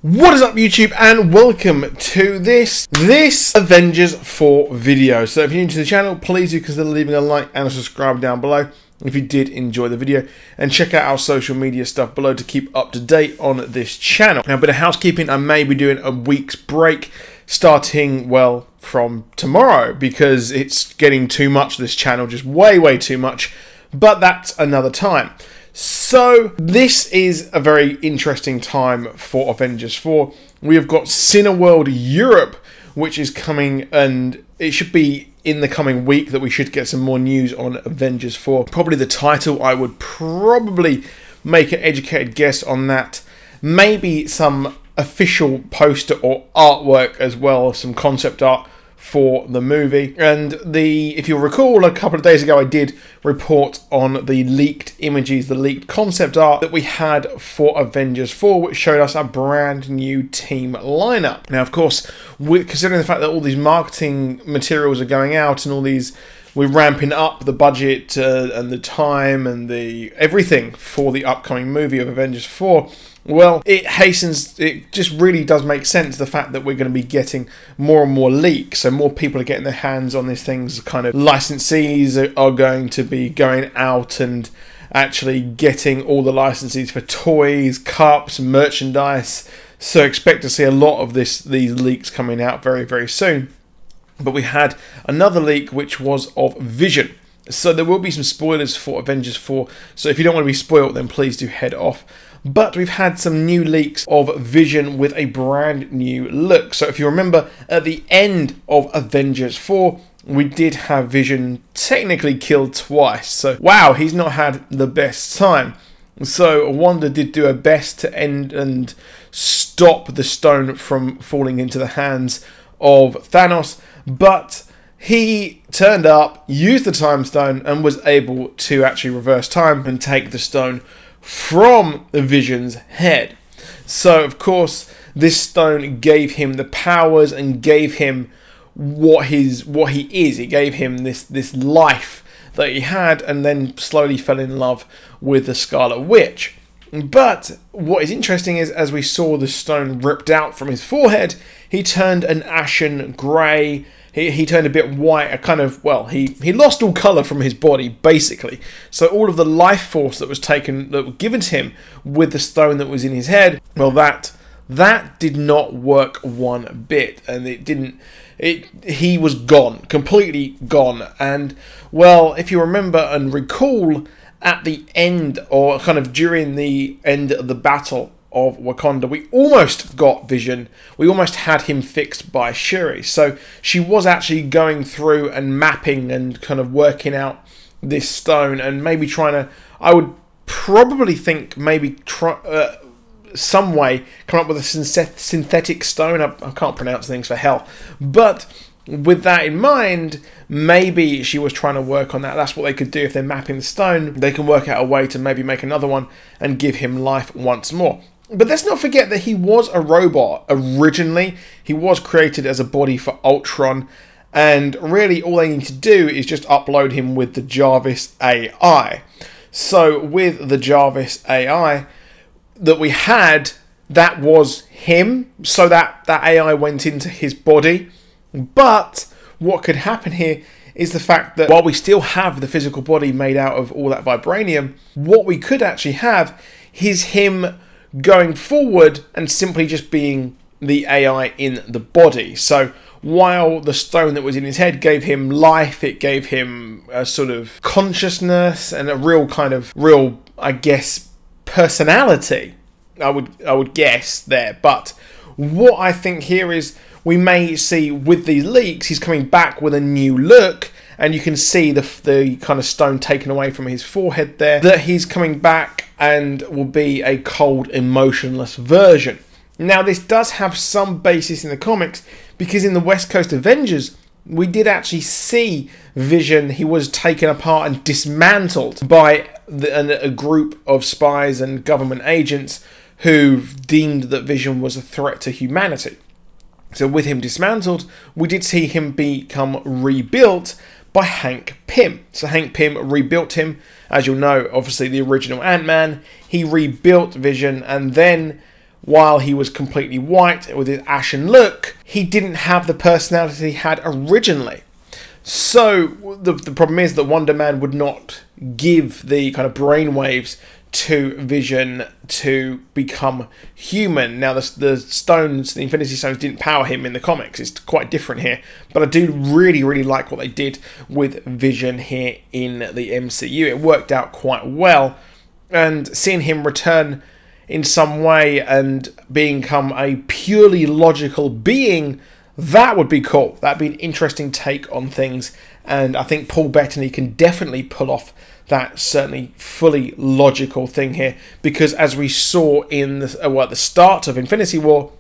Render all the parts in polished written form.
What is up, YouTube, and welcome to this Avengers 4 video. So if you're new to the channel, please do consider leaving a like and a subscribe down below if you did enjoy the video, and check out our social media stuff below to keep up to date on this channel. Now, a bit of housekeeping: I may be doing a week's break starting, well, from tomorrow, because it's getting too much, this channel, just way too much, but that's another time. So this is a very interesting time for Avengers 4. We have got Cineworld Europe, which is coming, and it should be in the coming week that we should get some more news on Avengers 4. Probably the title, I would probably make an educated guess on that. Maybe some official poster or artwork as well, some concept art for the movie. And if you'll recall, a couple of days ago I did report on the leaked images, the leaked concept art that we had for Avengers 4, which showed us a brand new team lineup. Now, of course, considering the fact that all these marketing materials are going out and all these, we're ramping up the budget and the time and everything for the upcoming movie of Avengers 4, well, it just really does make sense, the fact that we're going to be getting more and more leaks, so more people are getting their hands on these things. Kind of licensees are going to be going out and actually getting all the licenses for toys, cups, merchandise, so expect to see a lot of these leaks coming out very soon. But we had another leak which was of Vision. So there will be some spoilers for Avengers 4, so if you don't want to be spoiled, then please do head off. But we've had some new leaks of Vision with a brand new look. So if you remember, at the end of Avengers 4, we did have Vision technically killed twice. So wow, he's not had the best time. So Wanda did do her best to end and stop the stone from falling into the hands of Thanos, but he turned up, used the time stone, and was able to actually reverse time and take the stone from the Vision's head. So of course this stone gave him the powers and gave him what he is. It gave him this life that he had, and then slowly fell in love with the Scarlet Witch. But what is interesting is, as we saw the stone ripped out from his forehead, he turned an ashen grey. He turned a bit white, a kind of, well, he lost all colour from his body, basically. So all of the life force that was given to him with the stone that was in his head, well, that did not work one bit, and he was gone, completely gone. And, well, if you remember and recall, at the end, or kind of during the end of the battle of Wakanda, we almost got Vision. We almost had him fixed by Shuri. So she was actually going through and mapping and kind of working out this stone, and maybe trying to, I would probably think, maybe some way come up with a synthetic stone. I can't pronounce things for hell, but with that in mind, maybe she was trying to work on that. That's what they could do. If they're mapping the stone, they can work out a way to maybe make another one and give him life once more. But let's not forget that he was a robot originally. He was created as a body for Ultron, and really all they need to do is just upload him with the Jarvis AI. So with the Jarvis AI that we had, that was him, so that AI went into his body. But what could happen here is the fact that while we still have the physical body made out of all that vibranium, what we could actually have is him going forward and simply just being the AI in the body. So while the stone that was in his head gave him life, it gave him a sort of consciousness and a real, I guess, personality, I would guess there. But what I think here is, we may see with these leaks, he's coming back with a new look, and you can see the kind of stone taken away from his forehead there, that he's coming back and will be a cold, emotionless version. Now, this does have some basis in the comics, because in the West Coast Avengers, we did actually see Vision. He was taken apart and dismantled by a group of spies and government agents who deemed that Vision was a threat to humanity. So with him dismantled, we did see him become rebuilt by Hank Pym. So Hank Pym rebuilt him. As you'll know, obviously the original Ant-Man, he rebuilt Vision, and then while he was completely white with his ashen look, he didn't have the personality he had originally. So the problem is that Wonder Man would not give the kind of brainwaves to Vision to become human. Now the stones, the Infinity Stones, didn't power him in the comics. It's quite different here. But I do really like what they did with Vision here in the MCU. It worked out quite well. And seeing him return in some way and become a purely logical being, that would be cool. That'd be an interesting take on things. And I think Paul Bettany can definitely pull off that certainly fully logical thing here, because as we saw in the start of Infinity War,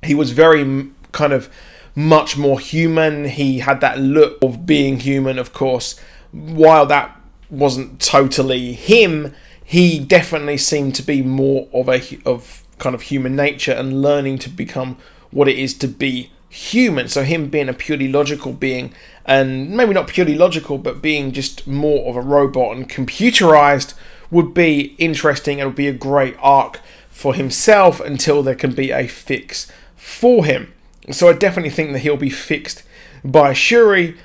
he was very kind of much more human. He had that look of being human, of course. While that wasn't totally him, he definitely seemed to be more of kind of human nature and learning to become what it is to be human. So him being a purely logical being, and maybe not purely logical, but being just more of a robot and computerized, would be interesting and would be a great arc for himself until there can be a fix for him. So I definitely think that he'll be fixed by Shuri,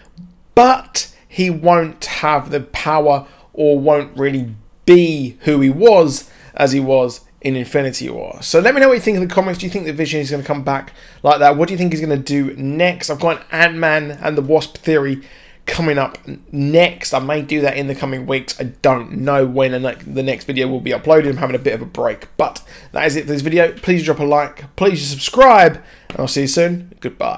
but he won't have the power or won't really be who he was as he was in Infinity War. So let me know what you think in the comments. Do you think the Vision is going to come back like that? What do you think he's going to do next? I've got an Ant-Man and the Wasp theory coming up next. I may do that in the coming weeks. I don't know when the next video will be uploaded. I'm having a bit of a break. But that is it for this video. Please drop a like. Please subscribe. And I'll see you soon. Goodbye.